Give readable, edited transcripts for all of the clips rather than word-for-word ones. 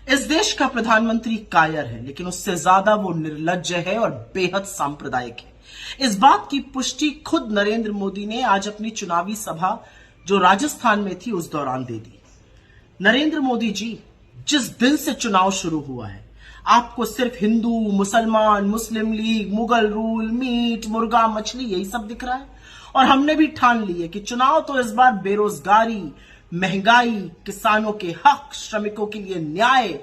इस देश का प्रधानमंत्री कायर है, लेकिन उससे ज्यादा वो निर्लज्ज है और बेहद सांप्रदायिक है। इस बात की पुष्टि खुद नरेंद्र मोदी ने आज अपनी चुनावी सभा जो राजस्थान में थी उस दौरान दे दी। नरेंद्र मोदी जी, जिस दिन से चुनाव शुरू हुआ है आपको सिर्फ हिंदू, मुसलमान, मुस्लिम लीग, मुगल रूल, मीट, मुर्गा, मछली यही सब दिख रहा है। और हमने भी ठान ली है कि चुनाव तो इस बार बेरोजगारी, महंगाई, किसानों के हक, श्रमिकों के लिए न्याय,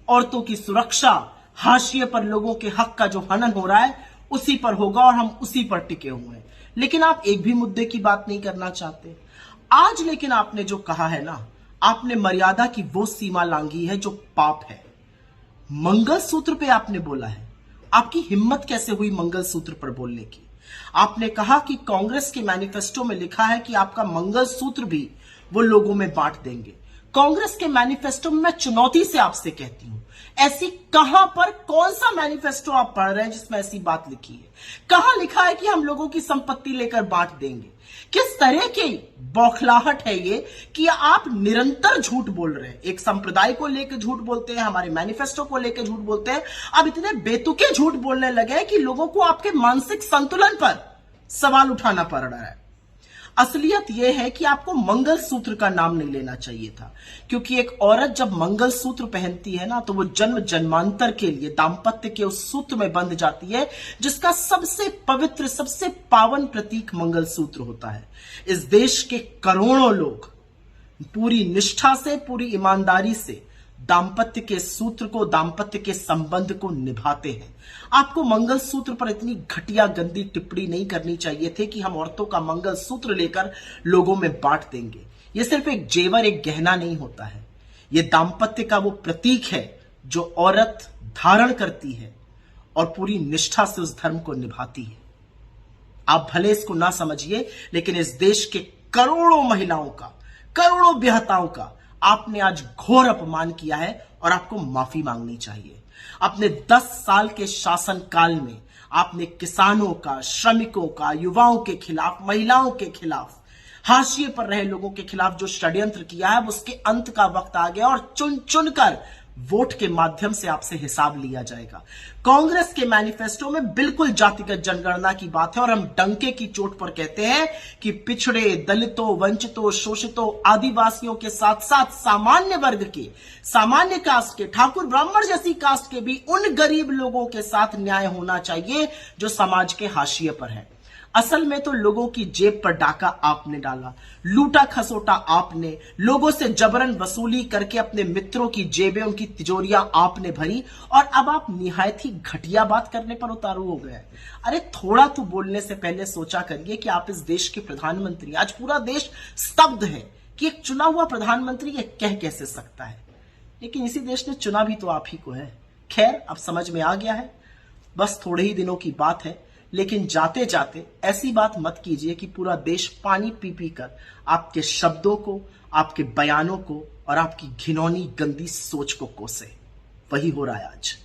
औरतों की सुरक्षा, हाशिए पर लोगों के हक का जो हनन हो रहा है उसी पर होगा और हम उसी पर टिके हुए हैं। लेकिन आप एक भी मुद्दे की बात नहीं करना चाहते आज। लेकिन आपने जो कहा है ना, आपने मर्यादा की वो सीमा लांघी है जो पाप है। मंगलसूत्र पे आपने बोला है। आपकी हिम्मत कैसे हुई मंगलसूत्र पर बोलने की? आपने कहा कि कांग्रेस के मैनिफेस्टो में लिखा है कि आपका मंगलसूत्र भी वो लोगों में बांट देंगे। कांग्रेस के मैनिफेस्टो में मैं चुनौती से आपसे कहती हूं, ऐसी कहां पर कौन सा मैनिफेस्टो आप पढ़ रहे हैं जिसमें ऐसी बात लिखी है? कहां लिखा है कि हम लोगों की संपत्ति लेकर बांट देंगे? किस तरह की बौखलाहट है ये कि आप निरंतर झूठ बोल रहे हैं। एक संप्रदाय को लेकर झूठ बोलते हैं, हमारे मैनिफेस्टो को लेकर झूठ बोलते हैं। अब इतने बेतुके झूठ बोलने लगे हैं कि लोगों को आपके मानसिक संतुलन पर सवाल उठाना पड़ रहा है। असलियत यह है कि आपको मंगलसूत्र का नाम नहीं लेना चाहिए था, क्योंकि एक औरत जब मंगलसूत्र पहनती है ना तो वो जन्म जन्मांतर के लिए दाम्पत्य के उस सूत्र में बंध जाती है जिसका सबसे पवित्र, सबसे पावन प्रतीक मंगलसूत्र होता है। इस देश के करोड़ों लोग पूरी निष्ठा से, पूरी ईमानदारी से दाम्पत्य के सूत्र को, दाम्पत्य के संबंध को निभाते हैं। आपको मंगलसूत्र पर इतनी घटिया गंदी टिप्पणी नहीं करनी चाहिए थी कि हम औरतों का मंगलसूत्र लेकर लोगों में बांट देंगे। यह सिर्फ एक जेवर, एक गहना नहीं होता है। यह दाम्पत्य का वो प्रतीक है जो औरत धारण करती है और पूरी निष्ठा से उस धर्म को निभाती है। आप भले इसको ना समझिए, लेकिन इस देश के करोड़ों महिलाओं का, करोड़ों विहताओं का आपने आज घोर अपमान किया है और आपको माफी मांगनी चाहिए। अपने 10 साल के शासन काल में आपने किसानों का, श्रमिकों का, युवाओं के खिलाफ, महिलाओं के खिलाफ, हाशिए पर रहे लोगों के खिलाफ जो षड्यंत्र किया है उसके अंत का वक्त आ गया और चुन चुनकर वोट के माध्यम से आपसे हिसाब लिया जाएगा। कांग्रेस के मैनिफेस्टो में बिल्कुल जातिगत जनगणना की बात है और हम डंके की चोट पर कहते हैं कि पिछड़े, दलितों, वंचितों, शोषितों, आदिवासियों के साथ साथ सामान्य वर्ग के, सामान्य कास्ट के, ठाकुर ब्राह्मण जैसी कास्ट के भी उन गरीब लोगों के साथ न्याय होना चाहिए जो समाज के हाशिए पर है। असल में तो लोगों की जेब पर डाका आपने डाला, लूटा खसोटा आपने, लोगों से जबरन वसूली करके अपने मित्रों की जेबें, उनकी तिजोरियां आपने भरी और अब आप निहायत ही घटिया बात करने पर उतारू हो गए। अरे थोड़ा तो बोलने से पहले सोचा करिए कि आप इस देश के प्रधानमंत्री। आज पूरा देश स्तब्ध है कि एक चुना हुआ प्रधानमंत्री ये कह कैसे सकता है, लेकिन इसी देश ने चुना भी तो आप ही को है। खैर, अब समझ में आ गया है, बस थोड़े ही दिनों की बात है। लेकिन जाते जाते ऐसी बात मत कीजिए कि पूरा देश पानी पी पी कर आपके शब्दों को, आपके बयानों को और आपकी घिनौनी गंदी सोच को कोसे। वही हो रहा है आज।